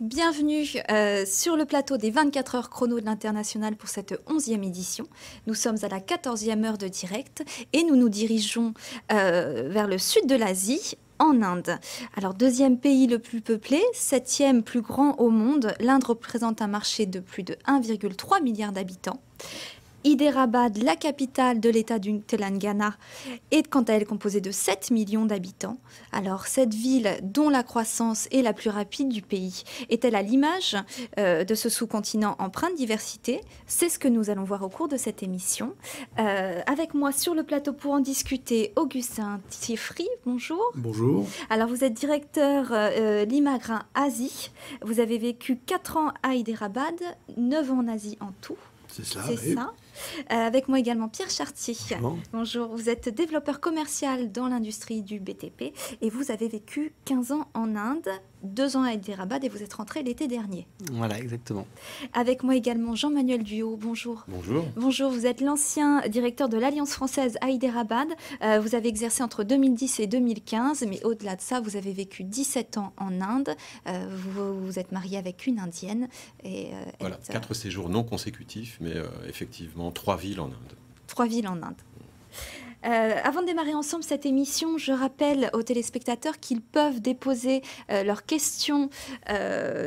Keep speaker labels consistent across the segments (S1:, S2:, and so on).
S1: bienvenue sur le plateau des 24 heures chrono de l'International pour cette 11e édition. Nous sommes à la 14e heure de direct et nous nous dirigeons vers le sud de l'Asie, en Inde. Alors, deuxième pays le plus peuplé, septième plus grand au monde, l'Inde représente un marché de plus de 1,3 milliard d'habitants. Hyderabad, la capitale de l'État du Telangana, est quant à elle composée de 7 millions d'habitants. Alors cette ville, dont la croissance est la plus rapide du pays, est-elle à l'image de ce sous-continent empreint de diversité? C'est ce que nous allons voir au cours de cette émission. Avec moi sur le plateau pour en discuter, Augustin Thieffry, bonjour.
S2: Bonjour.
S1: Alors vous êtes directeur l'Immigran Asie. Vous avez vécu 4 ans à Hyderabad, 9 ans en Asie en tout.
S2: C'est ça,
S1: c'est ça. Avec moi également Pierre Chartier.
S2: Bonjour.
S1: Bonjour, vous êtes développeur commercial dans l'industrie du BTP et vous avez vécu 15 ans en Inde, 2 ans à Hyderabad et vous êtes rentré l'été dernier.
S3: Voilà, exactement.
S1: Avec moi également Jean-Manuel Duhaut, bonjour.
S2: Bonjour.
S1: Bonjour, vous êtes l'ancien directeur de l'Alliance française à Hyderabad. Vous avez exercé entre 2010 et 2015, mais au-delà de ça, vous avez vécu 17 ans en Inde. Vous êtes marié avec une Indienne. Et,
S4: voilà, 4 séjours non consécutifs, mais effectivement 3 villes en Inde.
S1: 3 villes en Inde. Avant de démarrer ensemble cette émission, je rappelle aux téléspectateurs qu'ils peuvent déposer leurs questions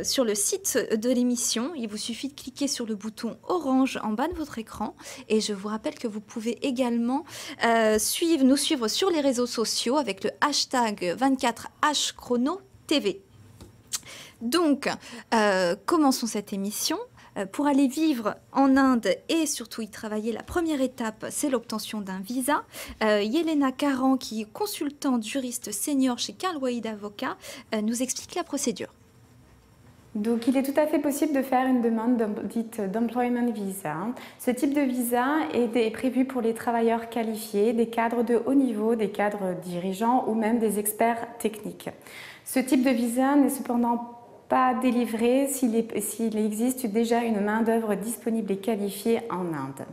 S1: sur le site de l'émission. Il vous suffit de cliquer sur le bouton orange en bas de votre écran. Et je vous rappelle que vous pouvez également nous suivre sur les réseaux sociaux avec le hashtag 24HChronoTV. Donc, commençons cette émission. Pour aller vivre en Inde et surtout y travailler, la première étape, c'est l'obtention d'un visa. Yelena Karan, qui est consultante juriste senior chez Karl Waïd Avocat, nous explique la procédure.
S5: Donc, il est tout à fait possible de faire une demande dite d'employment visa. Ce type de visa est prévu pour les travailleurs qualifiés, des cadres de haut niveau, des cadres dirigeants ou même des experts techniques. Ce type de visa n'est cependant pas délivré s'il existe déjà une main-d'œuvre disponible et qualifiée en Inde.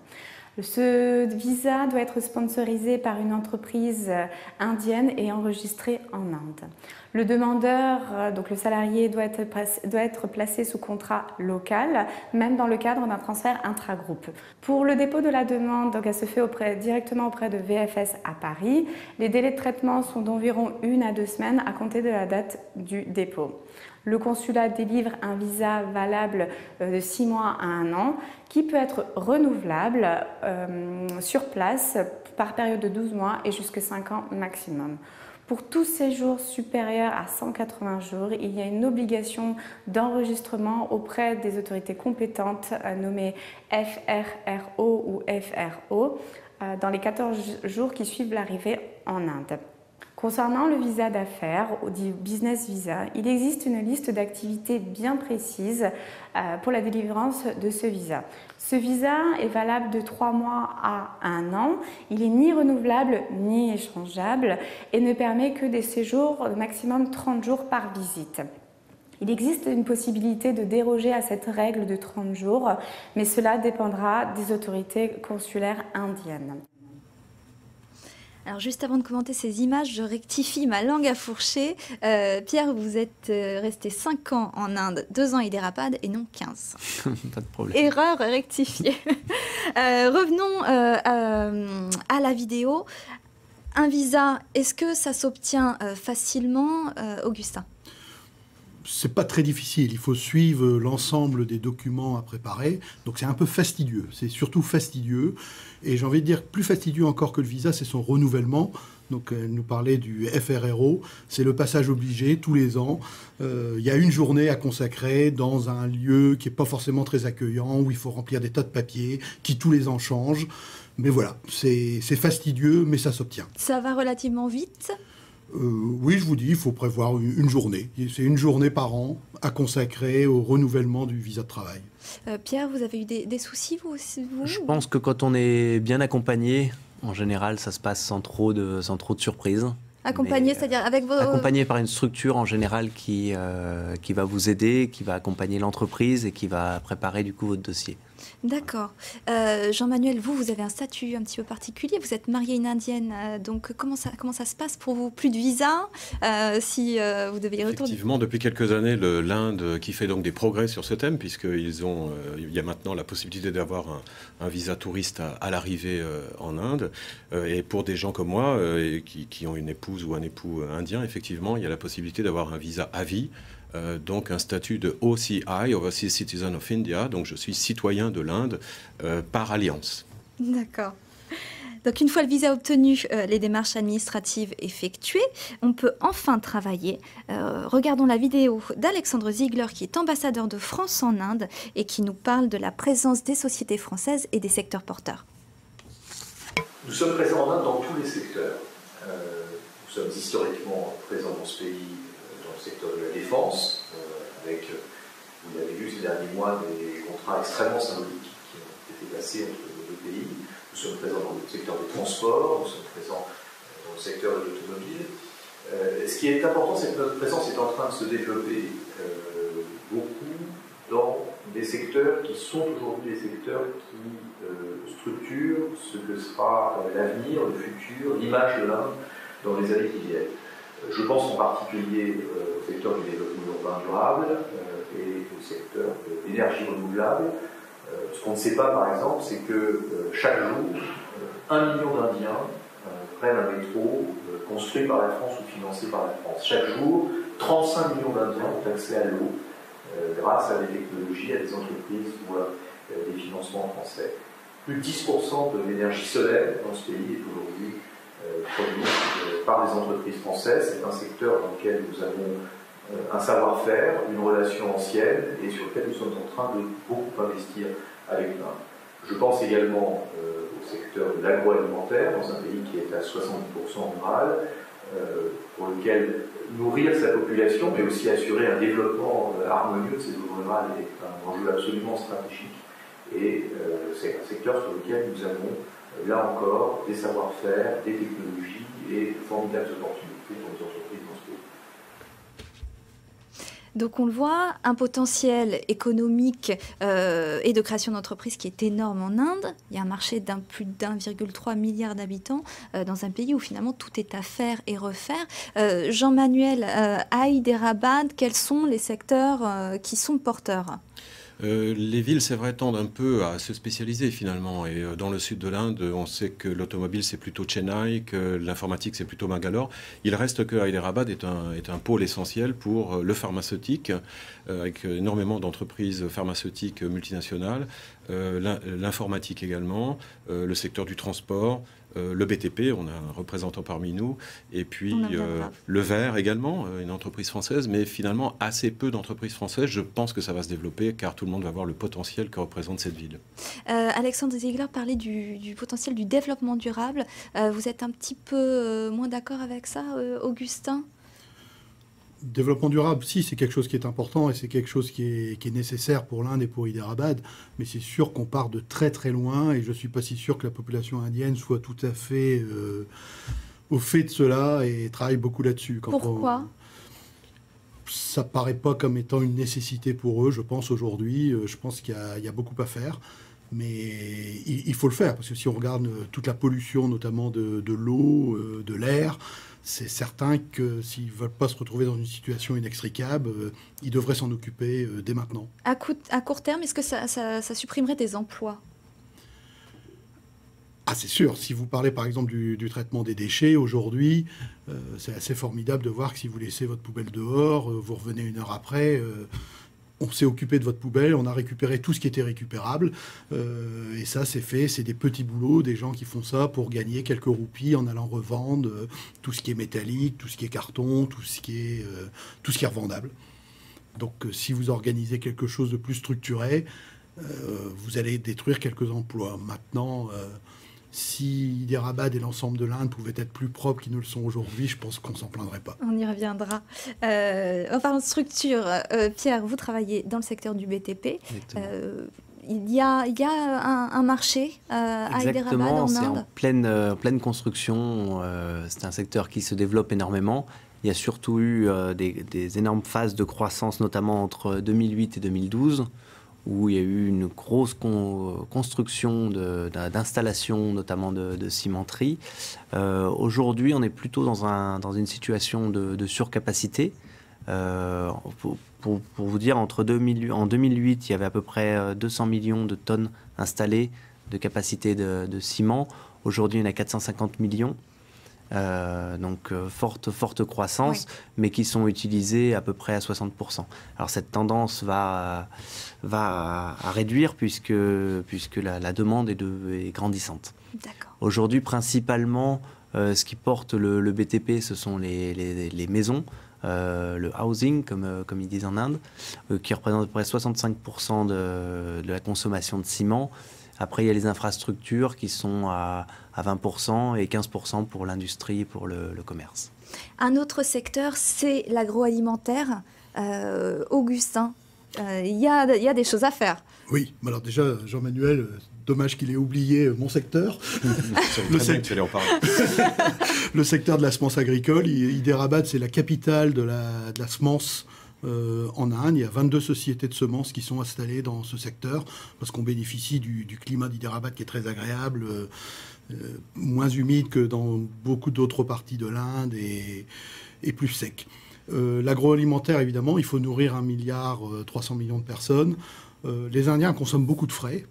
S5: Ce visa doit être sponsorisé par une entreprise indienne et enregistré en Inde. Le demandeur, donc le salarié, doit être placé sous contrat local, même dans le cadre d'un transfert intragroupe. Pour le dépôt de la demande, donc elle se fait directement auprès de VFS à Paris. Les délais de traitement sont d'environ 1 à 2 semaines à compter de la date du dépôt. Le consulat délivre un visa valable de 6 mois à 1 an qui peut être renouvelable sur place par période de 12 mois et jusqu'à 5 ans maximum. Pour tout séjour supérieur à 180 jours, il y a une obligation d'enregistrement auprès des autorités compétentes nommées FRRO ou FRO dans les 14 jours qui suivent l'arrivée en Inde. Concernant le visa d'affaires, ou dit business visa, il existe une liste d'activités bien précise pour la délivrance de ce visa. Ce visa est valable de 3 mois à 1 an. Il n'est ni renouvelable ni échangeable et ne permet que des séjours de maximum 30 jours par visite. Il existe une possibilité de déroger à cette règle de 30 jours, mais cela dépendra des autorités consulaires indiennes.
S1: Alors juste avant de commenter ces images, je rectifie ma langue à fourcher. Pierre, vous êtes resté 5 ans en Inde, 2 ans à Hyderabad et non 15.
S3: Pas de problème.
S1: Erreur rectifiée. Revenons à la vidéo. Un visa, est-ce que ça s'obtient facilement, Augustin ?
S2: C'est pas très difficile, il faut suivre l'ensemble des documents à préparer, donc c'est un peu fastidieux, c'est surtout fastidieux, et j'ai envie de dire plus fastidieux encore que le visa, c'est son renouvellement. Donc elle nous parlait du FRRO, c'est le passage obligé tous les ans. Il y a une journée à consacrer dans un lieu qui n'est pas forcément très accueillant, où il faut remplir des tas de papiers, qui tous les ans changent. Mais voilà, c'est fastidieux, mais ça s'obtient.
S1: Ça va relativement vite ?
S2: Oui, je vous dis, il faut prévoir une journée. C'est une journée par an à consacrer au renouvellement du visa de travail.
S1: Pierre, vous avez eu des soucis, vous aussi, vous ?
S3: Je pense que quand on est bien accompagné, en général, ça se passe sans trop de surprises.
S1: Accompagné, c'est-à-dire avec vos...
S3: Accompagné par une structure en général qui va vous aider, qui va accompagner l'entreprise et qui va préparer du coup votre dossier.
S1: D'accord. Jean-Manuel, vous avez un statut un petit peu particulier. Vous êtes marié à une Indienne. Donc, comment ça se passe pour vous? Plus de visa si vous devez y retourner?
S4: Effectivement, depuis quelques années, l'Inde qui fait donc des progrès sur ce thème, puisqu'il y a maintenant la possibilité d'avoir un visa touriste à l'arrivée en Inde. Et pour des gens comme moi, qui ont une épouse ou un époux indien, effectivement, il y a la possibilité d'avoir un visa à vie. Donc un statut de OCI, Overseas Citizen of India, donc je suis citoyen de l'Inde par alliance.
S1: D'accord. Donc une fois le visa obtenu, les démarches administratives effectuées, on peut enfin travailler. Regardons la vidéo d'Alexandre Ziegler qui est ambassadeur de France en Inde et qui nous parle de la présence des sociétés françaises et des secteurs porteurs.
S6: Nous sommes présents en Inde dans tous les secteurs. Nous sommes historiquement présents dans ce pays dans le secteur de la défense, avec, vous l'avez vu ces derniers mois, des contrats extrêmement symboliques qui ont été passés entre nos deux pays. Nous sommes présents dans le secteur des transports, nous sommes présents dans le secteur de l'automobile. Ce qui est important, c'est que notre présence est en train de se développer beaucoup dans des secteurs qui sont aujourd'hui des secteurs qui structurent ce que sera l'avenir, le futur, l'image de l'Inde dans les années qui viennent. Je pense en particulier au secteur du développement urbain durable et au secteur de l'énergie renouvelable. Ce qu'on ne sait pas, par exemple, c'est que chaque jour, 1 million d'Indiens prennent un métro construit par la France ou financé par la France. Chaque jour, 35 millions d'Indiens ont accès à l'eau grâce à des technologies, à des entreprises ou à des financements français. Plus de 10% de l'énergie solaire dans ce pays est aujourd'hui produite par des entreprises françaises. C'est un secteur dans lequel nous avons un savoir-faire, une relation ancienne et sur lequel nous sommes en train de beaucoup investir avec l'Inde. Je pense également au secteur de l'agroalimentaire, dans un pays qui est à 70% rural, pour lequel nourrir sa population, mais aussi assurer un développement harmonieux de ces zones rurales est un enjeu absolument stratégique. Et c'est un secteur sur lequel nous avons, là encore, des savoir-faire, des technologies et de formidables opportunités pour les entreprises dans ce pays.
S1: Donc on le voit, un potentiel économique et de création d'entreprises qui est énorme en Inde. Il y a un marché plus d'1,3 milliard d'habitants dans un pays où finalement tout est à faire et refaire. Jean-Manuel, à Hyderabad, quels sont les secteurs qui sont porteurs ?
S4: Les villes, c'est vrai, tendent un peu à se spécialiser finalement. Et dans le sud de l'Inde, on sait que l'automobile, c'est plutôt Chennai, que l'informatique, c'est plutôt Bangalore. Il reste que Hyderabad est un pôle essentiel pour le pharmaceutique, avec énormément d'entreprises pharmaceutiques multinationales, l'informatique également, le secteur du transport, le BTP, on a un représentant parmi nous, et puis le verre également, une entreprise française, mais finalement assez peu d'entreprises françaises. Je pense que ça va se développer car tout le monde va voir le potentiel que représente cette ville.
S1: Alexandre Ziegler parlait du potentiel du développement durable. Vous êtes un petit peu moins d'accord avec ça, Augustin ?
S2: Développement durable, si, c'est quelque chose qui est important et c'est quelque chose qui est nécessaire pour l'Inde et pour Hyderabad, mais c'est sûr qu'on part de très très loin et je ne suis pas si sûr que la population indienne soit tout à fait au fait de cela et travaille beaucoup là-dessus.
S1: Pourquoi ?
S2: Ça ne paraît pas comme étant une nécessité pour eux, je pense, aujourd'hui. Je pense qu'il y a beaucoup à faire. Mais il faut le faire, parce que si on regarde toute la pollution, notamment de l'eau, de l'air, c'est certain que s'ils ne veulent pas se retrouver dans une situation inextricable, ils devraient s'en occuper dès maintenant.
S1: À court terme, est-ce que ça supprimerait des emplois ?
S2: Ah, c'est sûr. Si vous parlez par exemple du traitement des déchets, aujourd'hui, c'est assez formidable de voir que si vous laissez votre poubelle dehors, vous revenez 1 heure après... on s'est occupé de votre poubelle, on a récupéré tout ce qui était récupérable. Et ça, c'est fait, c'est des petits boulots, des gens qui font ça pour gagner quelques roupies en allant revendre tout ce qui est métallique, tout ce qui est carton, tout ce qui est revendable. Donc, si vous organisez quelque chose de plus structuré, vous allez détruire quelques emplois. Maintenant, si Hyderabad et l'ensemble de l'Inde pouvaient être plus propres qu'ils ne le sont aujourd'hui, je pense qu'on ne s'en plaindrait pas.
S1: On y reviendra. En parlant de structure, Pierre, vous travaillez dans le secteur du BTP. Il y a un marché à Hyderabad, en Inde.
S3: C'est en pleine construction. C'est un secteur qui se développe énormément. Il y a surtout eu des énormes phases de croissance, notamment entre 2008 et 2012. où il y a eu une grosse construction d'installations, notamment de cimenterie. Aujourd'hui, on est plutôt dans une situation de surcapacité. Pour vous dire, en 2008, il y avait à peu près 200 millions de tonnes installées de capacité de ciment. Aujourd'hui, il y en a 450 millions. Donc forte croissance, oui, mais qui sont utilisés à peu près à 60%. Alors cette tendance va à réduire puisque la demande est grandissante. Aujourd'hui, principalement, ce qui porte le BTP, ce sont les maisons, le housing, comme ils disent en Inde, qui représente à peu près 65% de la consommation de ciment. Après, il y a les infrastructures qui sont à 20% et 15% pour l'industrie et pour le commerce.
S1: Un autre secteur, c'est l'agroalimentaire. Augustin, il y a des choses à faire.
S2: Oui, alors déjà, Jean-Manuel, dommage qu'il ait oublié mon secteur. Le secteur de la semence agricole. Hyderabad, c'est la capitale de la semence en Inde. Il y a 22 sociétés de semences qui sont installées dans ce secteur parce qu'on bénéficie du climat d'Hyderabad qui est très agréable, moins humide que dans beaucoup d'autres parties de l'Inde et plus sec. L'agroalimentaire, évidemment, il faut nourrir 1,3 milliard de personnes. Les Indiens consomment beaucoup de frais,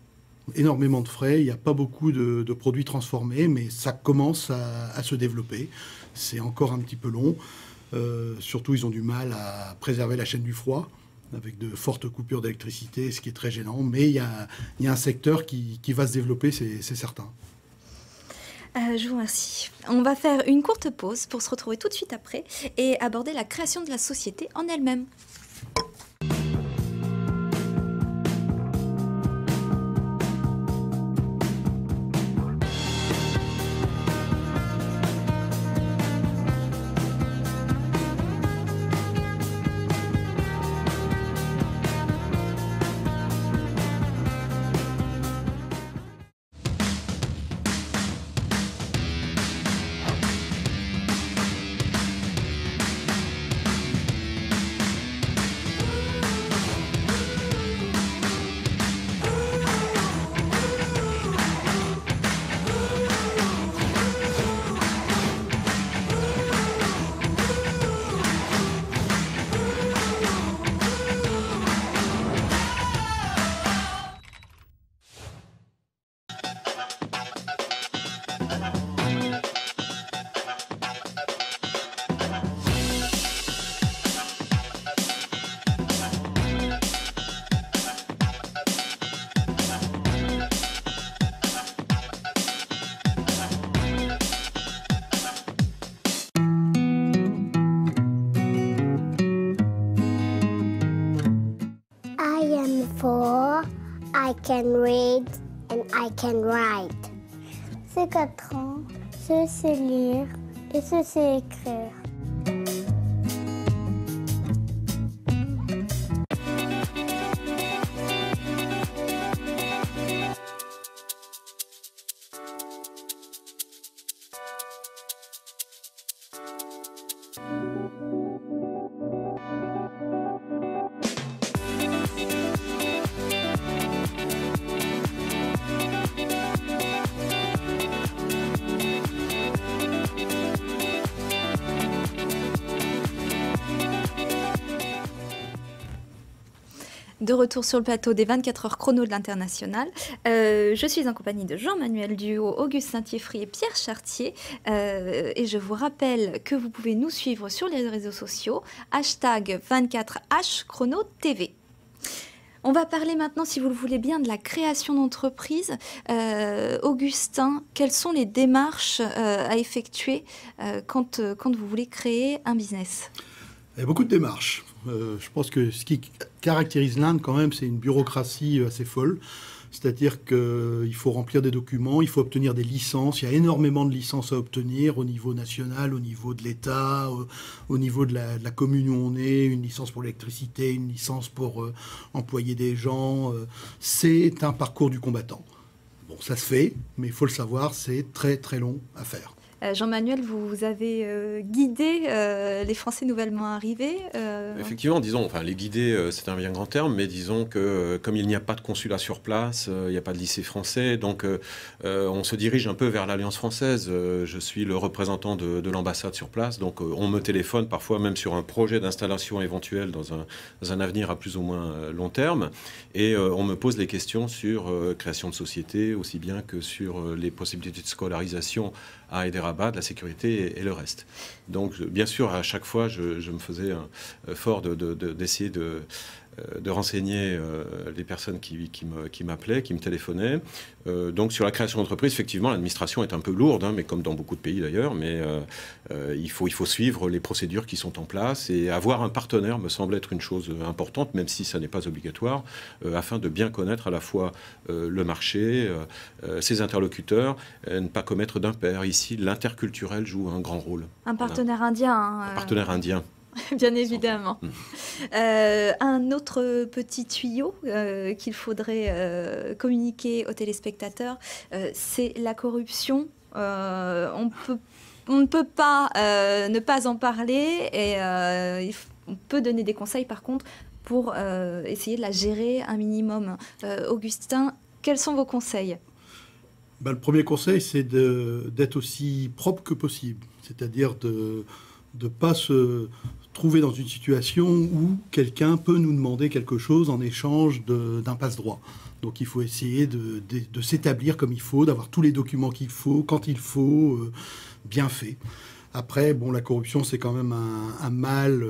S2: énormément de frais. Il n'y a pas beaucoup de produits transformés, mais ça commence à se développer. C'est encore un petit peu long. Surtout, ils ont du mal à préserver la chaîne du froid, avec de fortes coupures d'électricité, ce qui est très gênant. Mais il y a un secteur qui va se développer, c'est certain.
S1: Je vous remercie. On va faire une courte pause pour se retrouver tout de suite après et aborder la création de la société en elle-même.
S7: I can read and I can write. C'est 4 ans, je sais lire et je sais écrire.
S1: De retour sur le plateau des 24 heures chrono de l'International. Je suis en compagnie de Jean-Manuel Duhaut, Augustin Thieffry et Pierre Chartier. Et je vous rappelle que vous pouvez nous suivre sur les réseaux sociaux, hashtag 24H Chrono TV. On va parler maintenant, si vous le voulez bien, de la création d'entreprise. Augustin, quelles sont les démarches à effectuer quand vous voulez créer un business ?
S2: Il y a beaucoup de démarches. Je pense que ce qui caractérise l'Inde, quand même, c'est une bureaucratie assez folle. C'est-à-dire qu'il faut remplir des documents, il faut obtenir des licences. Il y a énormément de licences à obtenir au niveau national, au niveau de l'État, au niveau de la commune où on est, une licence pour l'électricité, une licence pour employer des gens. C'est un parcours du combattant. Bon, ça se fait, mais il faut le savoir, c'est très très long à faire.
S1: Jean-Manuel, vous avez guidé les Français nouvellement arrivés.
S4: Effectivement, disons, enfin les guider, c'est un bien grand terme, mais disons que comme il n'y a pas de consulat sur place, il n'y a pas de lycée français, donc on se dirige un peu vers l'Alliance française. Je suis le représentant de l'ambassade sur place, donc on me téléphone parfois même sur un projet d'installation éventuel dans un avenir à plus ou moins long terme, et on me pose les questions sur création de société, aussi bien que sur les possibilités de scolarisation à Hyderabad, la sécurité et le reste. Donc, bien sûr, à chaque fois, je me faisais fort d'essayer de renseigner les personnes qui m'appelaient, qui me téléphonaient. Donc, sur la création d'entreprise, effectivement, l'administration est un peu lourde, hein, mais comme dans beaucoup de pays d'ailleurs, mais il faut suivre les procédures qui sont en place, et avoir un partenaire me semble être une chose importante, même si ça n'est pas obligatoire, afin de bien connaître à la fois le marché, ses interlocuteurs, ne pas commettre d'impair. Ici, l'interculturel joue un grand rôle.
S1: Un partenaire indien.
S4: Un partenaire indien.
S1: Bien évidemment. Un autre petit tuyau qu'il faudrait communiquer aux téléspectateurs, c'est la corruption. On ne peut pas ne pas en parler, et on peut donner des conseils par contre pour essayer de la gérer un minimum. Augustin, quels sont vos conseils ?
S2: Le premier conseil, c'est d'être aussi propre que possible, c'est-à-dire de ne pas se trouver dans une situation où quelqu'un peut nous demander quelque chose en échange d'un passe-droit. Donc il faut essayer de s'établir comme il faut, d'avoir tous les documents qu'il faut, quand il faut, bien fait. Après, la corruption, c'est quand même un mal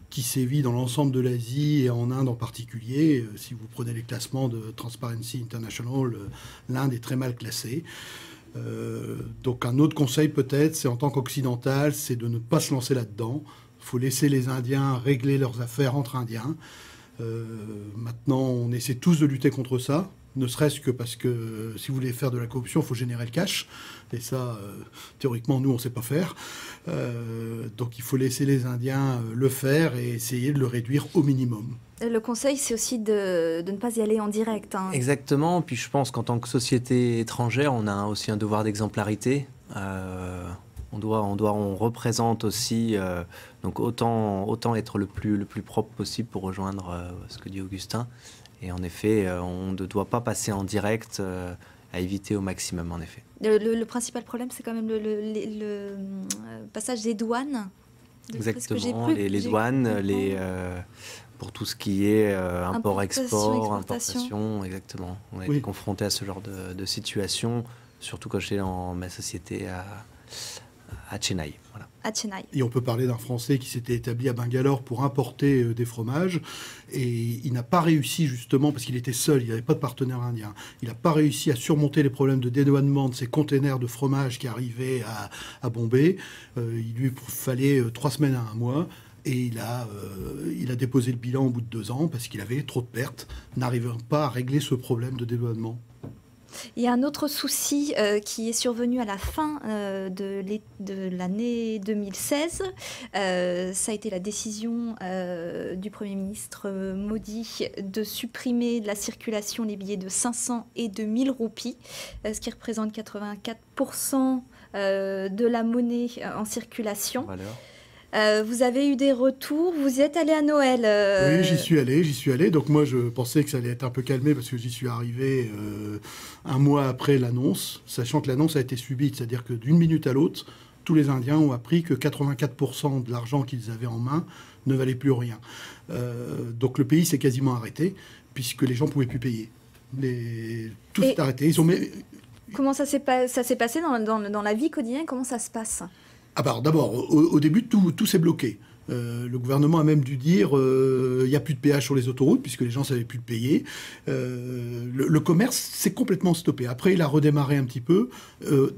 S2: qui sévit dans l'ensemble de l'Asie et en Inde en particulier. Si vous prenez les classements de Transparency International, l'Inde est très mal classée. Donc un autre conseil peut-être, c'est en tant qu'occidental, c'est de ne pas se lancer là-dedans. Il faut laisser les Indiens régler leurs affaires entre Indiens. Maintenant, on essaie tous de lutter contre ça, ne serait-ce que parce que si vous voulez faire de la corruption, il faut générer le cash. Et ça, théoriquement, nous, on ne sait pas faire. Donc il faut laisser les Indiens le faire et essayer de le réduire au minimum.
S1: Le conseil, c'est aussi de ne pas y aller en direct. Hein.
S3: Exactement. Puis je pense qu'en tant que société étrangère, on a aussi un devoir d'exemplarité. On représente aussi, donc autant être le plus propre possible pour rejoindre ce que dit Augustin. Et en effet, on ne doit pas passer en direct, à éviter au maximum, en effet.
S1: Le principal problème, c'est quand même le passage des douanes.
S3: Exactement, les douanes, pour tout ce qui est import-export, importation, exactement. On a été confronté à ce genre de situation, surtout quand j'étais dans ma société à Chennai. Voilà.
S1: À Chennai.
S2: Et on peut parler d'un Français qui s'était établi à Bangalore pour importer des fromages, et il n'a pas réussi justement, parce qu'il était seul, il n'avait pas de partenaire indien, il n'a pas réussi à surmonter les problèmes de dédouanement de ces containers de fromage qui arrivaient à Bombay. Il lui fallait 3 semaines à 1 mois. Et il a déposé le bilan au bout de 2 ans parce qu'il avait trop de pertes, n'arrivant pas à régler ce problème de dédouanement.
S1: Il y a un autre souci qui est survenu à la fin de l'année 2016. Ça a été la décision du Premier ministre Modi de supprimer de la circulation les billets de 500 et de 1000 roupies, ce qui représente 84% de la monnaie en circulation. Voilà. Vous avez eu des retours, vous y êtes allé à Noël.
S2: Oui, j'y suis allé. Donc moi, je pensais que ça allait être un peu calmé parce que j'y suis arrivé 1 mois après l'annonce, sachant que l'annonce a été subite. C'est-à-dire que d'une minute à l'autre, tous les Indiens ont appris que 84% de l'argent qu'ils avaient en main ne valait plus rien. Donc le pays s'est quasiment arrêté puisque les gens ne pouvaient plus payer. Tout s'est arrêté.
S1: Comment ça s'est passé dans la vie quotidienne? Comment ça se passe?
S2: D'abord, au début, tout s'est bloqué. Le gouvernement a même dû dire il n'y a plus de péage sur les autoroutes puisque les gens ne savaient plus le payer. Le commerce s'est complètement stoppé. Après, il a redémarré un petit peu.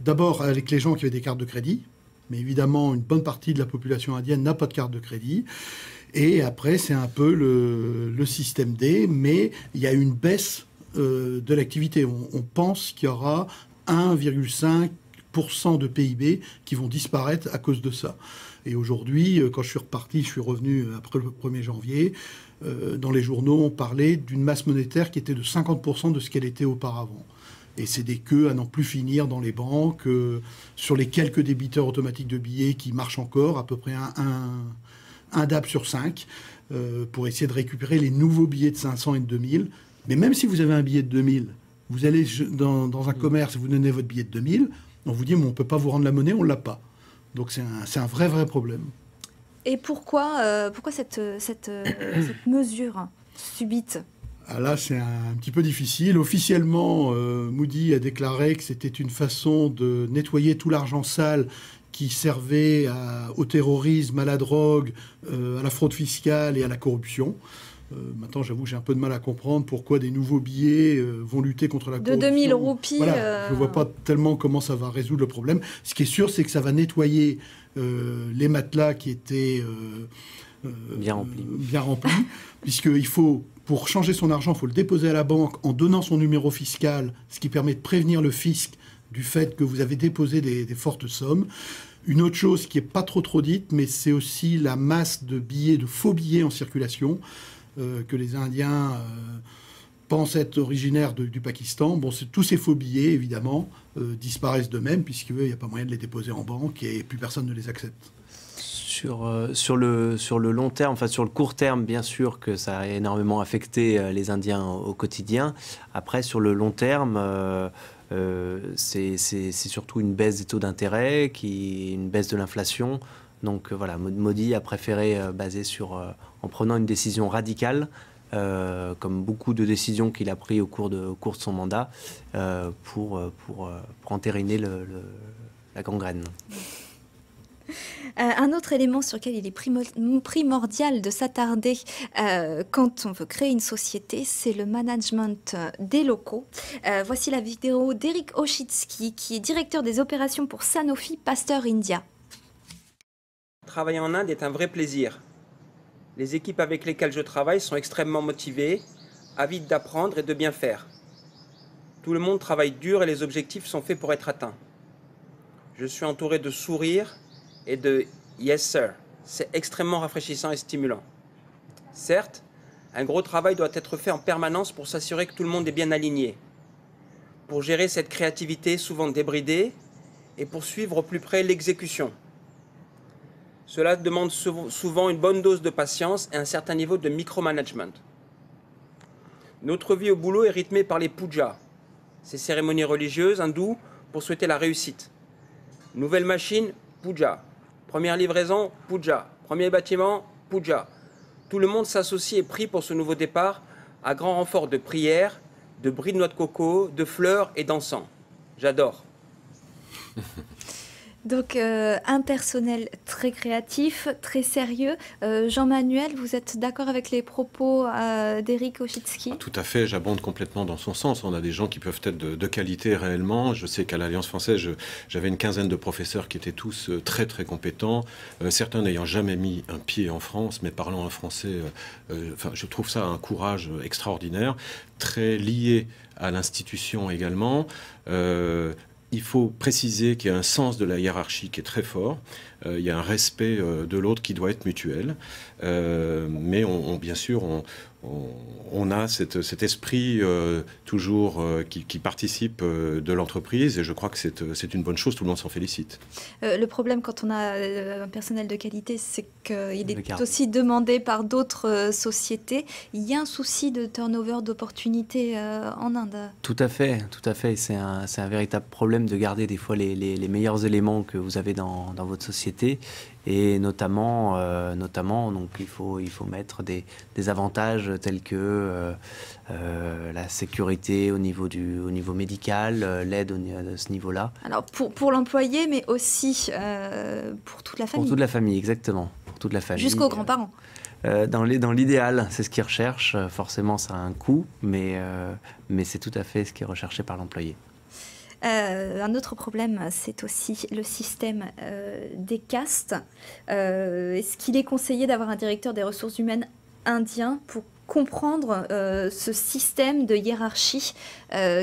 S2: D'abord avec les gens qui avaient des cartes de crédit. Mais évidemment, une bonne partie de la population indienne n'a pas de carte de crédit. Et après, c'est un peu le système D. Mais il y a une baisse de l'activité. On pense qu'il y aura 1,5% de PIB qui vont disparaître à cause de ça. Et aujourd'hui, quand je suis revenu après le 1er janvier, dans les journaux, on parlait d'une masse monétaire qui était de 50% de ce qu'elle était auparavant. Et c'est des queues à n'en plus finir dans les banques, sur les quelques débiteurs automatiques de billets qui marchent encore, à peu près un DAB sur 5, pour essayer de récupérer les nouveaux billets de 500 et de 2000. Mais même si vous avez un billet de 2000, vous allez dans un commerce et vous donnez votre billet de 2000, on vous dit mais on ne peut pas vous rendre la monnaie, on ne l'a pas. Donc c'est un vrai problème.
S1: Et pourquoi cette mesure subite ?
S2: Là, c'est un petit peu difficile. Officiellement, Moody a déclaré que c'était une façon de nettoyer tout l'argent sale qui servait au terrorisme, à la drogue, à la fraude fiscale et à la corruption. Maintenant, j'avoue, j'ai un peu de mal à comprendre pourquoi des nouveaux billets vont lutter contre la corruption.
S1: De 2000 roupies.
S2: Voilà, je ne vois pas tellement comment ça va résoudre le problème. Ce qui est sûr, c'est que ça va nettoyer les matelas qui étaient bien remplis, puisqu'il faut, pour changer son argent, il faut le déposer à la banque en donnant son numéro fiscal, ce qui permet de prévenir le fisc du fait que vous avez déposé des fortes sommes. Une autre chose qui n'est pas trop dite, mais c'est aussi la masse de billets, de faux billets en circulation, que les Indiens pensent être originaires du Pakistan. Bon, tous ces faux billets, évidemment, disparaissent d'eux-mêmes, puisqu'il n'y a pas moyen de les déposer en banque et plus personne ne les accepte.
S3: Sur le long terme, enfin sur le court terme, bien sûr que ça a énormément affecté les Indiens au quotidien. Après, sur le long terme, c'est surtout une baisse des taux d'intérêt, une baisse de l'inflation. Donc voilà, Modi a préféré baser en prenant une décision radicale, comme beaucoup de décisions qu'il a prises au cours de son mandat, pour entériner la gangrène.
S1: Un autre élément sur lequel il est primordial de s'attarder quand on veut créer une société, c'est le management des locaux. Voici la vidéo d'Eric Ochitsky, qui est directeur des opérations pour Sanofi Pasteur India.
S8: Travailler en Inde est un vrai plaisir. Les équipes avec lesquelles je travaille sont extrêmement motivées, avides d'apprendre et de bien faire. Tout le monde travaille dur et les objectifs sont faits pour être atteints. Je suis entouré de sourires et de « yes sir ». C'est extrêmement rafraîchissant et stimulant. Certes, un gros travail doit être fait en permanence pour s'assurer que tout le monde est bien aligné, pour gérer cette créativité souvent débridée et pour suivre au plus près l'exécution. Cela demande souvent une bonne dose de patience et un certain niveau de micromanagement. Notre vie au boulot est rythmée par les pujas, ces cérémonies religieuses hindoues pour souhaiter la réussite. Nouvelle machine, puja. Première livraison, puja. Premier bâtiment, puja. Tout le monde s'associe et prie pour ce nouveau départ à grand renfort de prières, de bris de noix de coco, de fleurs et d'encens. J'adore.
S1: Donc, un personnel très créatif, très sérieux. Jean-Manuel, vous êtes d'accord avec les propos d'Eric Ochitsky ?
S4: Tout à fait, j'abonde complètement dans son sens. On a des gens qui peuvent être de qualité réellement. Je sais qu'à l'Alliance française, j'avais une quinzaine de professeurs qui étaient tous très très compétents, certains n'ayant jamais mis un pied en France, mais parlant un français. Je trouve ça un courage extraordinaire, très lié à l'institution également. Il faut préciser qu'il y a un sens de la hiérarchie qui est très fort. Il y a un respect de l'autre qui doit être mutuel. Mais bien sûr, on a cet esprit toujours qui participe de l'entreprise. Et je crois que c'est une bonne chose. Tout le monde s'en félicite.
S1: Le problème quand on a un personnel de qualité, c'est qu'il est aussi demandé par d'autres sociétés. Il y a un souci de turnover d'opportunités en Inde. Tout à fait.
S3: C'est un véritable problème de garder des fois les meilleurs éléments que vous avez dans votre société. Et notamment donc il faut mettre des avantages tels que la sécurité au niveau médical, l'aide à ce niveau-là.
S1: Alors pour l'employé, mais aussi pour toute la famille.
S3: Pour toute la famille, exactement. Pour toute la famille.
S1: Jusqu'aux grands-parents.
S3: Dans l'idéal, c'est ce qu'ils recherchent. Forcément, ça a un coût, mais c'est tout à fait ce qui est recherché par l'employé.
S1: Un autre problème, c'est aussi le système des castes. Est-ce qu'il est conseillé d'avoir un directeur des ressources humaines indien pour comprendre ce système de hiérarchie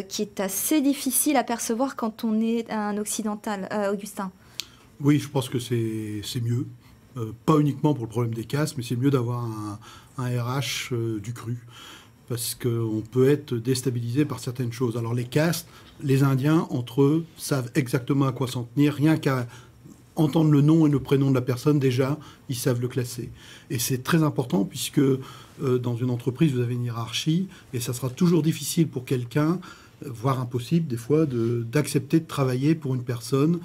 S1: qui est assez difficile à percevoir quand on est un occidental, Augustin?
S2: Oui, je pense que c'est mieux. Pas uniquement pour le problème des castes, mais c'est mieux d'avoir un RH du cru. parce qu'on peut être déstabilisé par certaines choses. Alors les castes, les Indiens, entre eux, savent exactement à quoi s'en tenir, rien qu'à entendre le nom et le prénom de la personne, déjà, ils savent le classer. Et c'est très important, puisque dans une entreprise, vous avez une hiérarchie, et ça sera toujours difficile pour quelqu'un, voire impossible des fois, d'accepter de travailler pour une personne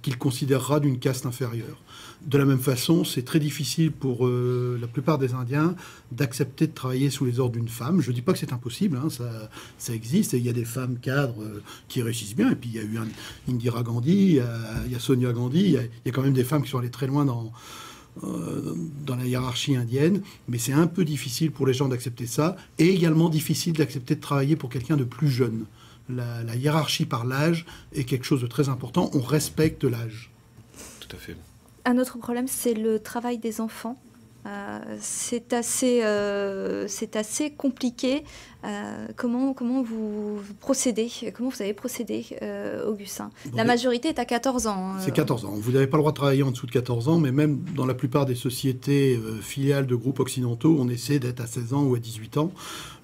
S2: qu'il considérera d'une caste inférieure. De la même façon, c'est très difficile pour la plupart des Indiens d'accepter de travailler sous les ordres d'une femme. Je ne dis pas que c'est impossible, hein, ça existe, et il y a des femmes cadres qui réussissent bien, et puis il y a eu Indira Gandhi, il y a Sonia Gandhi, il y a quand même des femmes qui sont allées très loin dans la hiérarchie indienne, mais c'est un peu difficile pour les gens d'accepter ça, et également difficile d'accepter de travailler pour quelqu'un de plus jeune. La hiérarchie par l'âge est quelque chose de très important, on respecte l'âge.
S4: Tout à fait.
S1: Un autre problème, c'est le travail des enfants. C'est assez compliqué. Comment vous procédez? Comment vous avez procédé, Augustin? La majorité est à 14 ans.
S2: C'est 14 ans. Vous n'avez pas le droit de travailler en dessous de 14 ans, mais même dans la plupart des sociétés filiales de groupes occidentaux, on essaie d'être à 16 ans ou à 18 ans.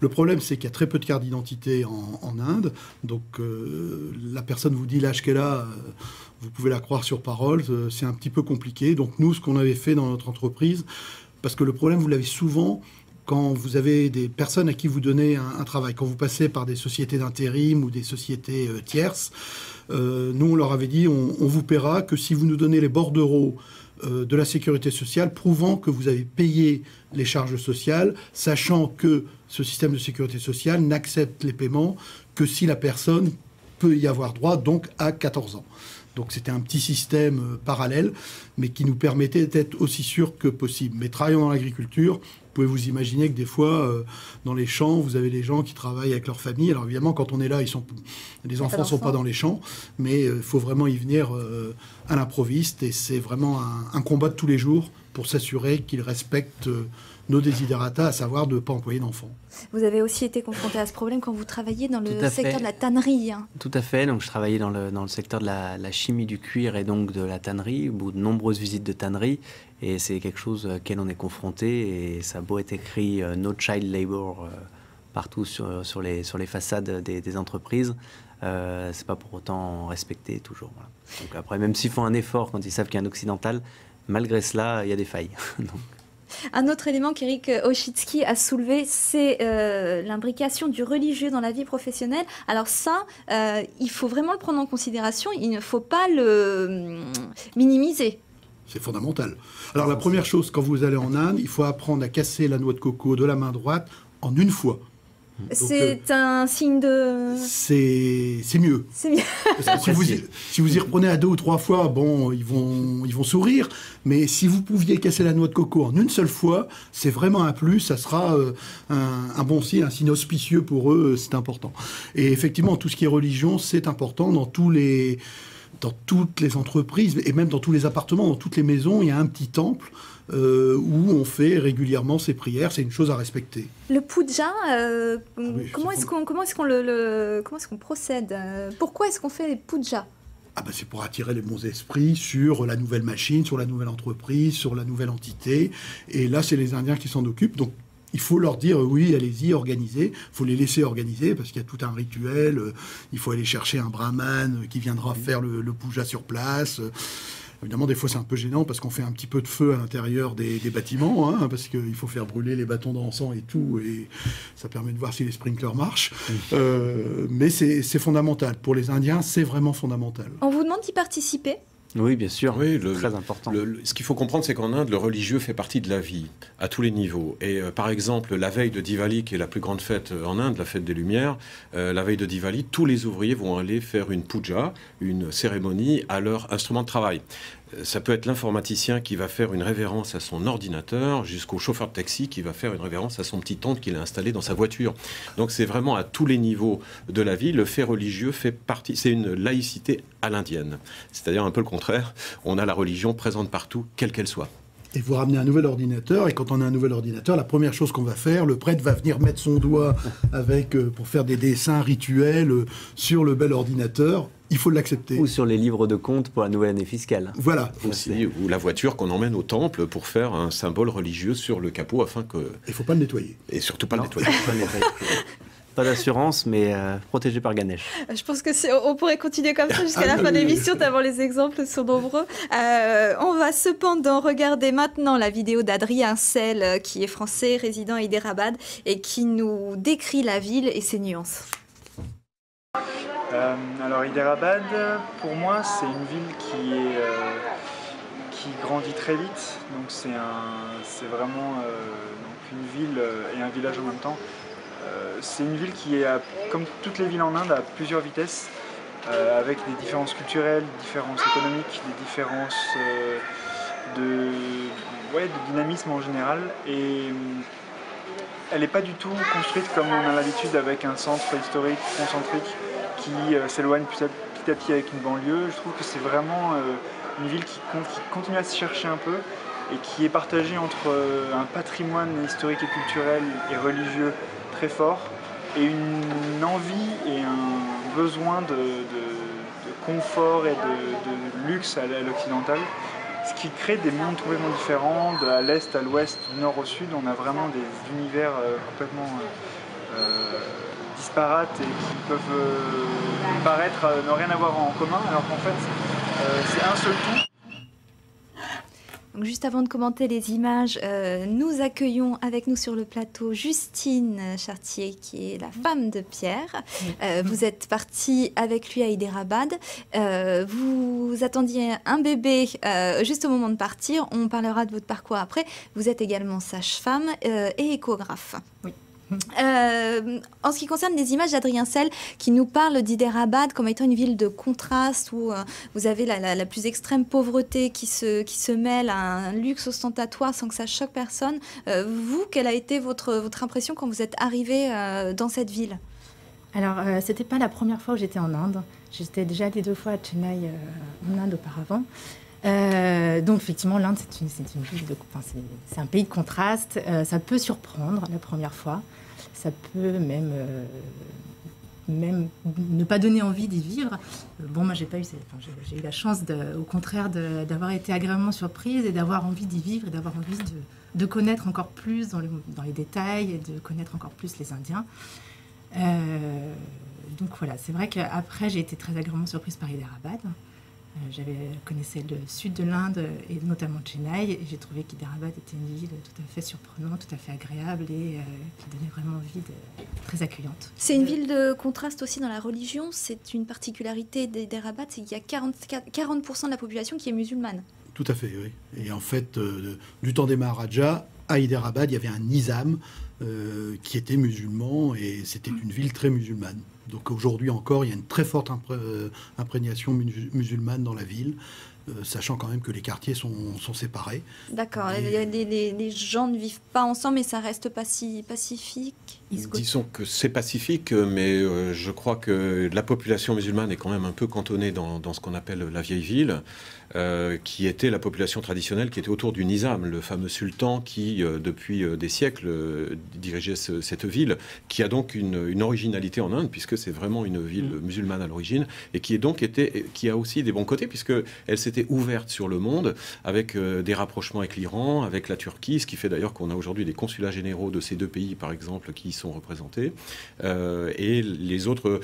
S2: Le problème, c'est qu'il y a très peu de cartes d'identité en Inde. Donc, la personne vous dit l'âge qu'elle a, vous pouvez la croire sur parole. C'est un petit peu compliqué. Donc, nous, ce qu'on avait fait dans notre entreprise, parce que le problème, vous l'avez souvent quand vous avez des personnes à qui vous donnez un travail. Quand vous passez par des sociétés d'intérim ou des sociétés tierces, nous, on leur avait dit, on vous paiera que si vous nous donnez les bordereaux de la sécurité sociale, prouvant que vous avez payé les charges sociales, sachant que ce système de sécurité sociale n'accepte les paiements que si la personne peut y avoir droit, donc à 14 ans. Donc c'était un petit système parallèle, mais qui nous permettait d'être aussi sûr que possible. Mais travaillant dans l'agriculture, vous pouvez vous imaginer que des fois, dans les champs, vous avez des gens qui travaillent avec leur famille. Alors évidemment, quand on est là, les enfants ne sont pas dans les champs, mais il faut vraiment y venir à l'improviste. Et c'est vraiment un combat de tous les jours pour s'assurer qu'ils respectent nos desiderata, à savoir de ne pas employer d'enfants.
S1: Vous avez aussi été confronté à ce problème quand vous travailliez dans le secteur de la tannerie. Hein.
S3: Tout à fait. Donc, je travaillais dans le secteur de la chimie du cuir et donc de la tannerie, ou de nombreuses visites de tannerie. Et c'est quelque chose auquel on est confronté. Et ça a beau être écrit No Child Labor partout sur les façades des entreprises. C'est pas pour autant respecté toujours. Voilà. Donc après, même s'ils font un effort quand ils savent qu'il y a un occidental, malgré cela, il y a des failles. Donc,
S1: un autre élément qu'Eric Ochitsky a soulevé, c'est l'imbrication du religieux dans la vie professionnelle. Alors ça, il faut vraiment le prendre en considération, il ne faut pas le minimiser.
S2: C'est fondamental. Alors la première chose, quand vous allez en Inde, il faut apprendre à casser la noix de coco de la main droite en une fois.
S1: C'est un signe de...
S2: C'est mieux.
S1: C'est mieux.
S2: Parce que si vous y reprenez à 2 ou 3 fois, bon, ils vont sourire. Mais si vous pouviez casser la noix de coco en une seule fois, c'est vraiment un plus. Ça sera un bon signe, un signe auspicieux pour eux. C'est important. Et effectivement, tout ce qui est religion, c'est important dans toutes les entreprises et même dans tous les appartements, dans toutes les maisons, il y a un petit temple où on fait régulièrement ses prières. C'est une chose à respecter.
S1: Le puja, comment est-ce qu'on procède? Pourquoi est-ce qu'on fait les pujas?
S2: C'est pour attirer les bons esprits sur la nouvelle machine, sur la nouvelle entreprise, sur la nouvelle entité. Et là, c'est les Indiens qui s'en occupent. Donc, il faut leur dire, oui, allez-y, organisez. Il faut les laisser organiser parce qu'il y a tout un rituel. Il faut aller chercher un brahman qui viendra faire le puja sur place. Évidemment, des fois, c'est un peu gênant parce qu'on fait un petit peu de feu à l'intérieur des bâtiments, hein, parce qu'il faut faire brûler les bâtons d'encens et tout, et ça permet de voir si les sprinklers marchent. Mais c'est fondamental. Pour les Indiens, c'est vraiment fondamental.
S1: On vous demande d'y participer?
S3: Oui, bien sûr.
S4: Oui,
S3: très important.
S4: Ce qu'il faut comprendre, c'est qu'en Inde, le religieux fait partie de la vie, à tous les niveaux. Et par exemple, la veille de Diwali, qui est la plus grande fête en Inde, la fête des Lumières, la veille de Diwali, tous les ouvriers vont aller faire une puja, une cérémonie, à leur instrument de travail. Ça peut être l'informaticien qui va faire une révérence à son ordinateur, jusqu'au chauffeur de taxi qui va faire une révérence à son petit oncle qu'il a installé dans sa voiture. Donc c'est vraiment à tous les niveaux de la vie. Le fait religieux fait partie, c'est une laïcité à l'indienne. C'est-à-dire un peu le contraire. On a la religion présente partout, quelle qu'elle soit.
S2: Et vous ramenez un nouvel ordinateur, et quand on a un nouvel ordinateur, la première chose qu'on va faire, le prêtre va venir mettre son doigt pour faire des dessins rituels sur le bel ordinateur. il faut l'accepter.
S3: Ou sur les livres de compte pour la nouvelle année fiscale.
S2: Voilà.
S4: Aussi, ou la voiture qu'on emmène au temple pour faire un symbole religieux sur le capot afin que...
S2: Il ne faut pas le nettoyer.
S4: Et surtout pas
S3: Non,
S4: le nettoyer.
S3: pas le nettoyer. Pas d'assurance, mais protégé par Ganesh.
S1: Je pense que on pourrait continuer comme ça jusqu'à la fin de l'émission, tellement les exemples sont nombreux. On va cependant regarder maintenant la vidéo d'Adrien Selle, qui est français, résident à Hyderabad, et qui nous décrit la ville et ses nuances.
S9: Alors Hyderabad, pour moi, c'est une ville qui grandit très vite. Donc c'est vraiment donc une ville et un village en même temps. C'est une ville qui est, comme toutes les villes en Inde, à plusieurs vitesses, avec des différences culturelles, des différences économiques, des différences de dynamisme en général. Et elle n'est pas du tout construite comme on a l'habitude avec un centre historique concentrique qui s'éloigne petit à petit avec une banlieue. Je trouve que c'est vraiment une ville qui continue à se chercher un peu et qui est partagée entre un patrimoine historique et culturel et religieux très fort et une envie et un besoin de confort et de luxe à l'occidental, ce qui crée des mondes complètement différents, à l'est, à l'ouest, du nord au sud. On a vraiment des univers complètement disparates et qui peuvent paraître ne rien avoir en commun, alors qu'en fait c'est un seul tout.
S1: Donc, juste avant de commenter les images, nous accueillons avec nous sur le plateau Justine Chartier, qui est la femme de Pierre. Vous êtes partie avec lui à Hyderabad. Vous attendiez un bébé juste au moment de partir. On parlera de votre parcours après. Vous êtes également sage-femme et échographe.
S10: Oui.
S1: En ce qui concerne les images d'Adrien Selle qui nous parle d'Hyderabad comme étant une ville de contraste où vous avez la plus extrême pauvreté qui se mêle à un luxe ostentatoire sans que ça choque personne. Vous, quelle a été votre impression quand vous êtes arrivé dans cette ville?
S10: Alors, c'était pas la première fois où j'étais en Inde. J'étais déjà allée 2 fois à Chennai en Inde auparavant. Donc effectivement, l'Inde, c'est une ville c'est un pays de contraste. Ça peut surprendre la première fois. Ça peut même ne pas donner envie d'y vivre. Bon, moi, j'ai eu la chance, au contraire, d'avoir été agréablement surprise et d'avoir envie d'y vivre et d'avoir envie de connaître encore plus dans les détails et de connaître encore plus les Indiens. Donc voilà, c'est vrai qu'après, j'ai été très agréablement surprise par Hyderabad. Connaissais le sud de l'Inde et notamment Chennai, et j'ai trouvé qu'Hyderabad était une ville tout à fait surprenante, tout à fait agréable et qui donnait vraiment envie, très accueillante.
S1: C'est une ville de contraste aussi dans la religion. C'est une particularité d'Hyderabad, c'est qu'il y a 40% de la population qui est musulmane.
S2: Tout à fait, oui. Et en fait, du temps des Maharajas, à Hyderabad, il y avait un nizam qui était musulman et c'était une ville très musulmane. Donc aujourd'hui encore, il y a une très forte imprégnation musulmane dans la ville, sachant quand même que les quartiers sont séparés.
S1: D'accord, les gens ne vivent pas ensemble, mais ça reste pacifique.
S4: Disons que c'est pacifique, mais je crois que la population musulmane est quand même un peu cantonnée dans ce qu'on appelle la vieille ville, qui était la population traditionnelle qui était autour du nizam, le fameux sultan qui, depuis des siècles, dirigeait cette ville, qui a donc une originalité en Inde, puisque c'est vraiment une ville musulmane à l'origine, et qui a aussi des bons côtés, puisqu'elle s'était ouverte sur le monde, avec des rapprochements avec l'Iran, avec la Turquie, ce qui fait d'ailleurs qu'on a aujourd'hui des consulats généraux de ces deux pays, par exemple, qui sont représentés, et les autres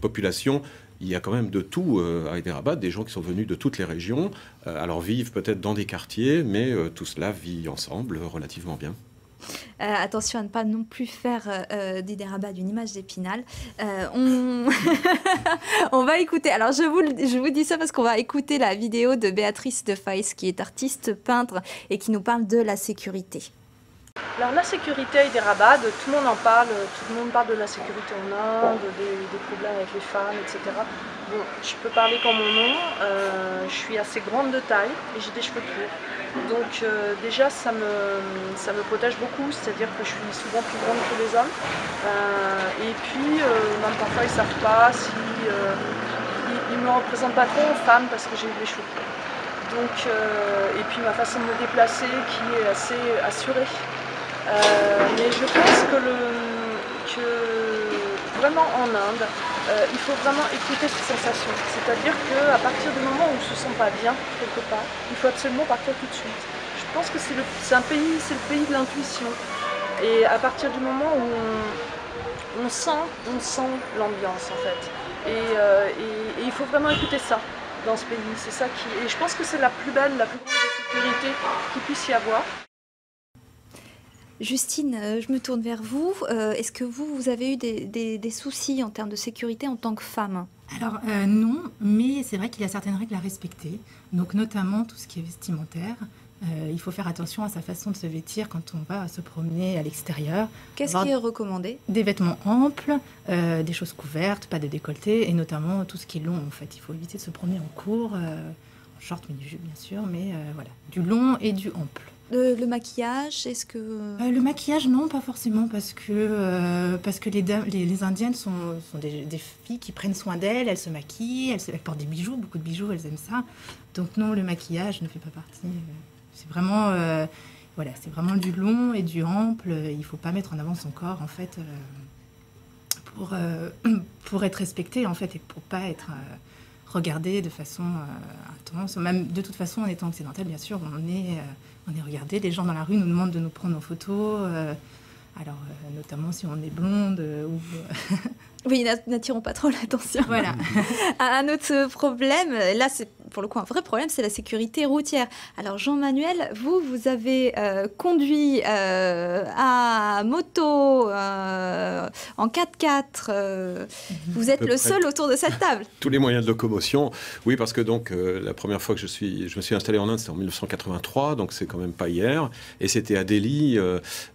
S4: populations. Il y a quand même de tout à Hyderabad, des gens qui sont venus de toutes les régions, alors vivent peut-être dans des quartiers, mais tout cela vit ensemble relativement bien.
S1: Attention à ne pas non plus faire d'Hyderabad une image d'Épinal. On va écouter, alors je vous dis ça parce qu'on va écouter la vidéo de Béatrice de Faiz, qui est artiste peintre et qui nous parle de la sécurité.
S11: Alors la sécurité à Hyderabad, tout le monde en parle, tout le monde parle de la sécurité en Inde, des problèmes avec les femmes, etc. Bon, je peux parler comme mon nom, je suis assez grande de taille et j'ai des cheveux courts. Donc déjà ça me protège beaucoup, c'est-à-dire que je suis souvent plus grande que les hommes. Et puis même parfois ils ne savent pas si ils ne me représentent pas trop en femme parce que j'ai les cheveux courts. Donc, et puis ma façon de me déplacer qui est assez assurée. Mais je pense que vraiment en Inde, il faut vraiment écouter ses sensations. C'est-à-dire qu'à partir du moment où on ne se sent pas bien quelque part, il faut absolument partir tout de suite. Je pense que c'est le pays de l'intuition. Et à partir du moment où on sent l'ambiance en fait. Et il faut vraiment écouter ça dans ce pays. C'est ça qui. Et je pense que c'est la plus grande sécurité qu'il puisse y avoir.
S1: Justine, je me tourne vers vous. Est-ce que vous avez eu des soucis en termes de sécurité en tant que femme?
S10: Alors non, mais c'est vrai qu'il y a certaines règles à respecter. Donc notamment tout ce qui est vestimentaire. Il faut faire attention à sa façon de se vêtir quand on va se promener à l'extérieur.
S1: Qu'est-ce qui est recommandé?
S10: Des vêtements amples, des choses couvertes, pas de décolleté, et notamment tout ce qui est long en fait. Il faut éviter de se promener en court, en short, mais du jupe bien sûr, mais voilà, du long et du ample.
S1: Le maquillage, est-ce que...
S10: Le maquillage, non, pas forcément, parce que les Indiennes sont des filles qui prennent soin d'elles, elles se maquillent, elles portent des bijoux, beaucoup de bijoux, elles aiment ça. Donc non, le maquillage ne fait pas partie... C'est vraiment, voilà, c'est vraiment du long et du ample. Il ne faut pas mettre en avant son corps, en fait, pour être respecté, en fait, et pour ne pas être regardé de façon intense. Même, de toute façon, en étant occidental, bien sûr, on est regardé. Les gens dans la rue nous demandent de nous prendre en photo. Alors, notamment si on est blonde ou...
S1: Oui, n'attirons pas trop l'attention.
S10: Voilà.
S1: Un autre problème, là c'est pour le coup un vrai problème, c'est la sécurité routière. Alors Jean-Manuel, vous avez conduit à moto, en 4x4, vous êtes le seul autour de cette table.
S4: Tous les moyens de locomotion, oui, parce que donc la première fois que je me suis installé en Inde, c'était en 1983, donc c'est quand même pas hier, et c'était à Delhi,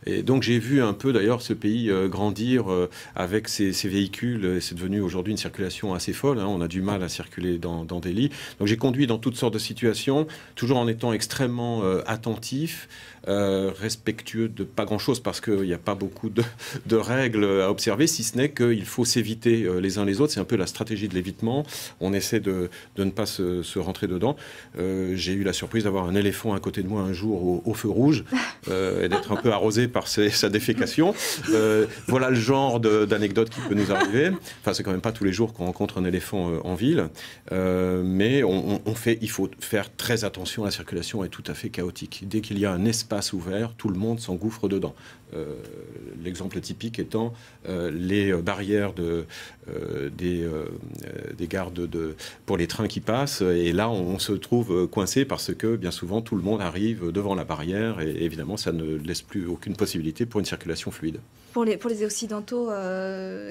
S4: et donc j'ai vu un peu d'ailleurs ce pays grandir avec ses véhicules. C'est devenu aujourd'hui une circulation assez folle. Hein. On a du mal à circuler dans Delhi. Donc j'ai conduit dans toutes sortes de situations, toujours en étant extrêmement attentif, respectueux de pas grand-chose, parce qu'il n'y a pas beaucoup de règles à observer, si ce n'est qu'il faut s'éviter les uns les autres. C'est un peu la stratégie de l'évitement. On essaie de ne pas se rentrer dedans. J'ai eu la surprise d'avoir un éléphant à côté de moi un jour au feu rouge et d'être un peu arrosé par sa défécation. Voilà le genre d'anecdote qui peut nous arriver. Enfin, c'est quand même pas tous les jours qu'on rencontre un éléphant en ville, mais il faut faire très attention. La circulation est tout à fait chaotique. Dès qu'il y a un espace ouvert, tout le monde s'engouffre dedans. L'exemple typique étant les barrières des gardes pour les trains qui passent, et là on se trouve coincé parce que bien souvent tout le monde arrive devant la barrière, et évidemment ça ne laisse plus aucune possibilité pour une circulation fluide.
S1: Pour les Occidentaux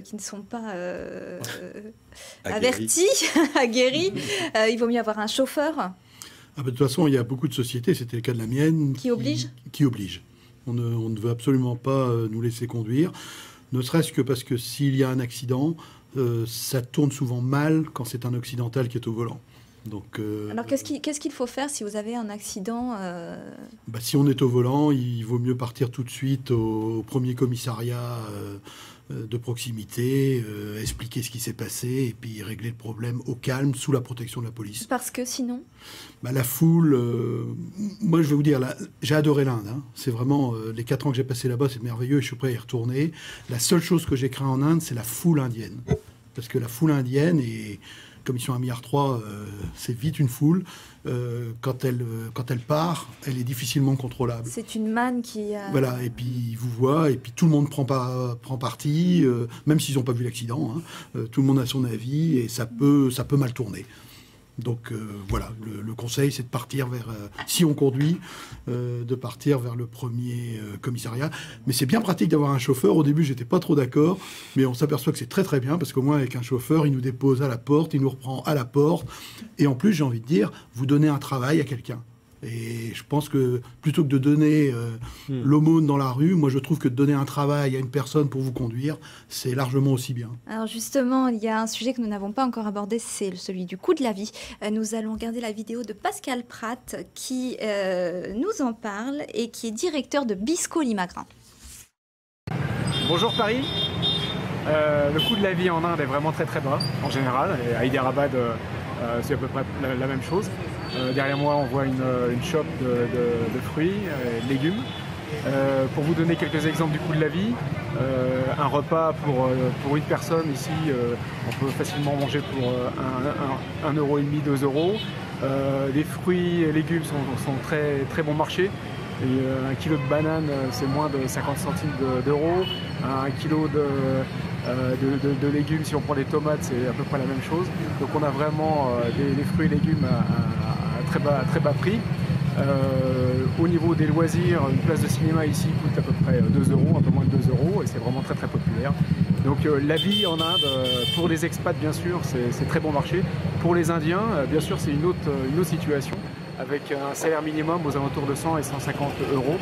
S1: qui ne sont pas avertis, aguerris, il vaut mieux avoir un chauffeur.
S2: De toute façon, il y a beaucoup de sociétés, c'était le cas de la mienne,
S1: qui oblige.
S2: On ne veut absolument pas nous laisser conduire, ne serait-ce que parce que s'il y a un accident, ça tourne souvent mal quand c'est un occidental qui est au volant. Donc,
S1: alors qu'est-ce qu'il faut faire si vous avez un accident
S2: Si on est au volant, il vaut mieux partir tout de suite au premier commissariat de proximité, expliquer ce qui s'est passé et puis régler le problème au calme, sous la protection de la police.
S1: Parce que sinon
S2: la foule, moi je vais vous dire, j'ai adoré l'Inde. Hein. C'est vraiment, les 4 ans que j'ai passé là-bas, c'est merveilleux et je suis prêt à y retourner. La seule chose que j'ai craint en Inde, c'est la foule indienne. Parce que la foule indienne, et comme ils sont 1,3 milliard, c'est vite une foule. Quand elle part, elle est difficilement contrôlable.
S1: C'est une manne qui...
S2: Voilà, et puis ils vous voient, et puis tout le monde prend parti, même s'ils n'ont pas vu l'accident. Hein, tout le monde a son avis, et ça peut mal tourner. Donc voilà, le conseil, c'est de partir vers, si on conduit, de partir vers le premier commissariat. Mais c'est bien pratique d'avoir un chauffeur. Au début, j'étais pas trop d'accord, mais on s'aperçoit que c'est très très bien, parce qu'au moins avec un chauffeur, il nous dépose à la porte, il nous reprend à la porte. Et en plus, j'ai envie de dire, vous donnez un travail à quelqu'un. Et je pense que plutôt que de donner l'aumône dans la rue, moi je trouve que de donner un travail à une personne pour vous conduire, c'est largement aussi bien.
S1: Alors justement, il y a un sujet que nous n'avons pas encore abordé, c'est celui du coût de la vie. Nous allons regarder la vidéo de Pascal Pratt qui nous en parle et qui est directeur de Bisco Limagrin.
S12: Bonjour Paris. Le coût de la vie en Inde est vraiment très très bas en général, et à Hyderabad c'est à peu près la même chose. Derrière moi, on voit une shop de fruits et de légumes. Pour vous donner quelques exemples du coût de la vie, un repas pour une personne ici, on peut facilement manger pour 1,5 €, 2 €. Les fruits et légumes sont très, très bon marché. Et, 1 kilo de banane, c'est moins de 50 centimes d'euros. 1 kilo de légumes, si on prend les tomates, c'est à peu près la même chose. Donc on a vraiment des fruits et légumes à très bas prix. Au niveau des loisirs, une place de cinéma ici coûte à peu près 2 €, un peu moins de 2 €, et c'est vraiment très populaire. Donc la vie en Inde, pour les expats bien sûr, c'est très bon marché. Pour les Indiens, bien sûr, c'est une autre situation, avec un salaire minimum aux alentours de 100 et 150 €.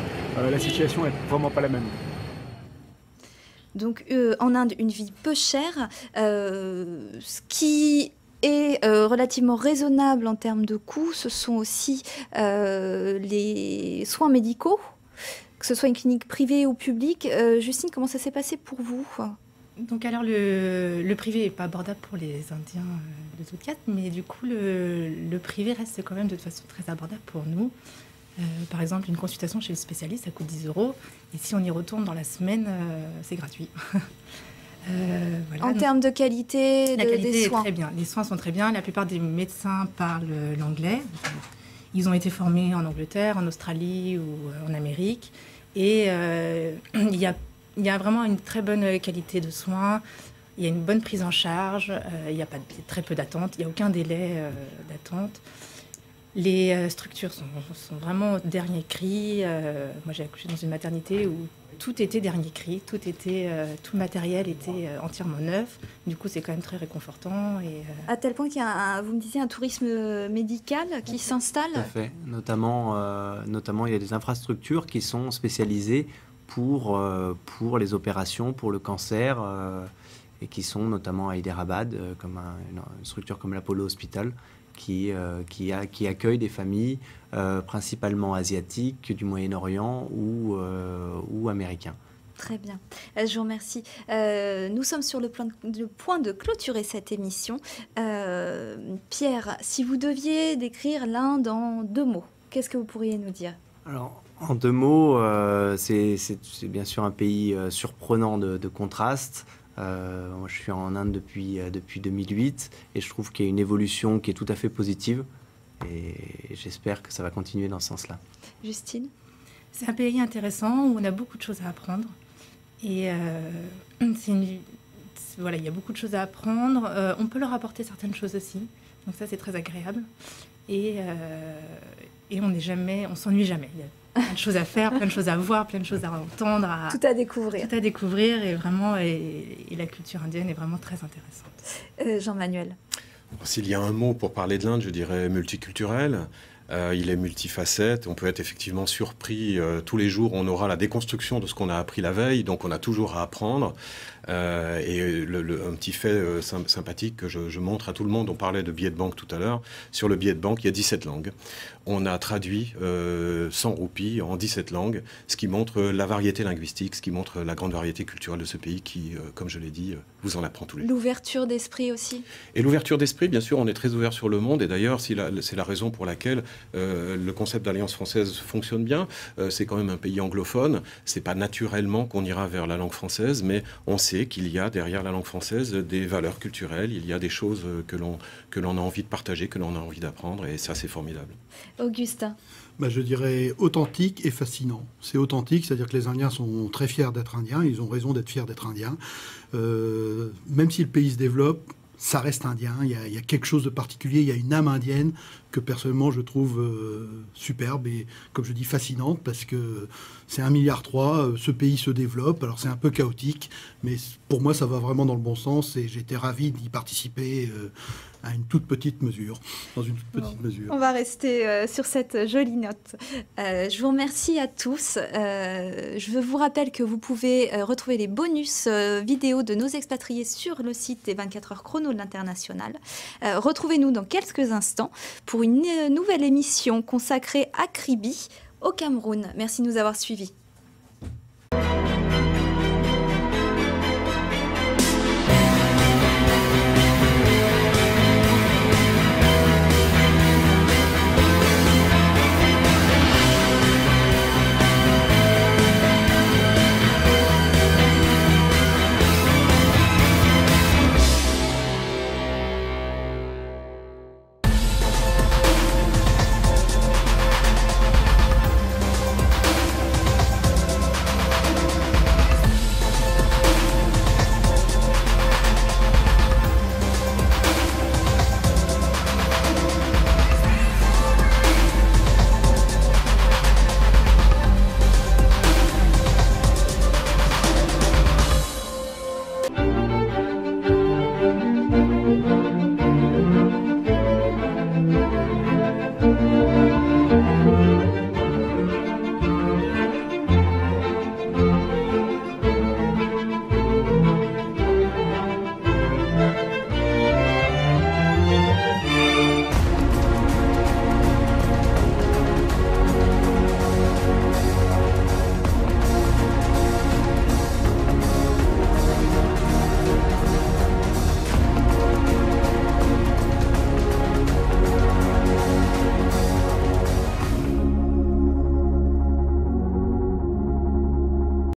S12: La situation est vraiment pas la même.
S1: Donc en Inde, une vie peu chère, ce qui est relativement raisonnable en termes de coûts, ce sont aussi les soins médicaux, que ce soit une clinique privée ou publique. Justine, comment ça s'est passé pour vous ?
S10: Donc alors le privé n'est pas abordable pour les Indiens de toute carte, mais du coup le privé reste quand même de toute façon très abordable pour nous. Par exemple, une consultation chez le spécialiste, ça coûte 10 €, et si on y retourne dans la semaine, c'est gratuit.
S1: Voilà. En termes de qualité,
S10: la qualité
S1: des soins.
S10: est très bien. Les soins sont très bien. La plupart des médecins parlent l'anglais. Ils ont été formés en Angleterre, en Australie ou en Amérique. Et il y a vraiment une très bonne qualité de soins. Il y a une bonne prise en charge. Il y a très peu d'attente. Il n'y a aucun délai d'attente. Les structures sont vraiment au dernier cri. Moi, j'ai accouché dans une maternité où tout était dernier cri, tout le matériel était entièrement neuf. Du coup, c'est quand même très réconfortant.
S1: À tel point qu'il y a, vous me disiez, un tourisme médical qui s'installe.
S3: Tout à fait. Notamment, il y a des infrastructures qui sont spécialisées pour les opérations, pour le cancer, et qui sont notamment à Hyderabad, comme une structure comme l'Apollo Hospital, qui accueille des familles principalement asiatiques, du Moyen-Orient ou américains.
S1: Très bien. Je vous remercie. Nous sommes sur le point de clôturer cette émission. Pierre, si vous deviez décrire l'Inde en 2 mots, qu'est-ce que vous pourriez nous dire ?
S3: Alors, en 2 mots, c'est bien sûr un pays surprenant de contrastes. Moi, je suis en Inde depuis 2008 et je trouve qu'il y a une évolution qui est tout à fait positive et j'espère que ça va continuer dans ce sens-là.
S1: Justine ?
S10: C'est un pays intéressant où on a beaucoup de choses à apprendre et voilà, il y a beaucoup de choses à apprendre. On peut leur apporter certaines choses aussi, donc ça c'est très agréable et on s'ennuie jamais. Il y a plein de choses à faire, plein de choses à voir, plein de choses à entendre.
S1: Tout à découvrir.
S10: Tout à découvrir et vraiment, et la culture indienne est vraiment très intéressante.
S1: Jean-Manuel.
S4: S'il y a un mot pour parler de l'Inde, je dirais multiculturel. Il est multifacette. On peut être effectivement surpris. Tous les jours, on aura la déconstruction de ce qu'on a appris la veille. Donc, on a toujours à apprendre. Et un petit fait sympathique que je montre à tout le monde. On parlait de billet de banque tout à l'heure. Sur le billet de banque, il y a 17 langues. On a traduit 100 roupies en 17 langues, ce qui montre la variété linguistique, ce qui montre la grande variété culturelle de ce pays qui, comme je l'ai dit, vous en apprend tous les jours.
S1: L'ouverture d'esprit aussi.
S4: Et l'ouverture d'esprit, bien sûr, on est très ouvert sur le monde. Et d'ailleurs, c'est la raison pour laquelle le concept d'Alliance française fonctionne bien. C'est quand même un pays anglophone. C'est pas naturellement qu'on ira vers la langue française, mais on sait qu'il y a derrière la langue française des valeurs culturelles. Il y a des choses que l'on a envie de partager, que l'on a envie d'apprendre. Et ça, c'est formidable.
S1: Augustin.
S2: Je dirais authentique et fascinant. C'est authentique, c'est-à-dire que les Indiens sont très fiers d'être Indiens. Ils ont raison d'être fiers d'être Indiens. Même si le pays se développe, ça reste indien. Il y a quelque chose de particulier. Il y a une âme indienne que personnellement je trouve superbe et, comme je dis, fascinante parce que c'est 1,3 milliard. Ce pays se développe. Alors c'est un peu chaotique, mais pour moi ça va vraiment dans le bon sens et j'étais ravi d'y participer à une toute petite mesure, dans une toute petite mesure.
S1: On va rester sur cette jolie note. Je vous remercie à tous. Je vous rappelle que vous pouvez retrouver les bonus vidéos de nos expatriés sur le site des 24 heures chrono de l'International. Retrouvez-nous dans quelques instants pour une nouvelle émission consacrée à Kribi, au Cameroun. Merci de nous avoir suivis.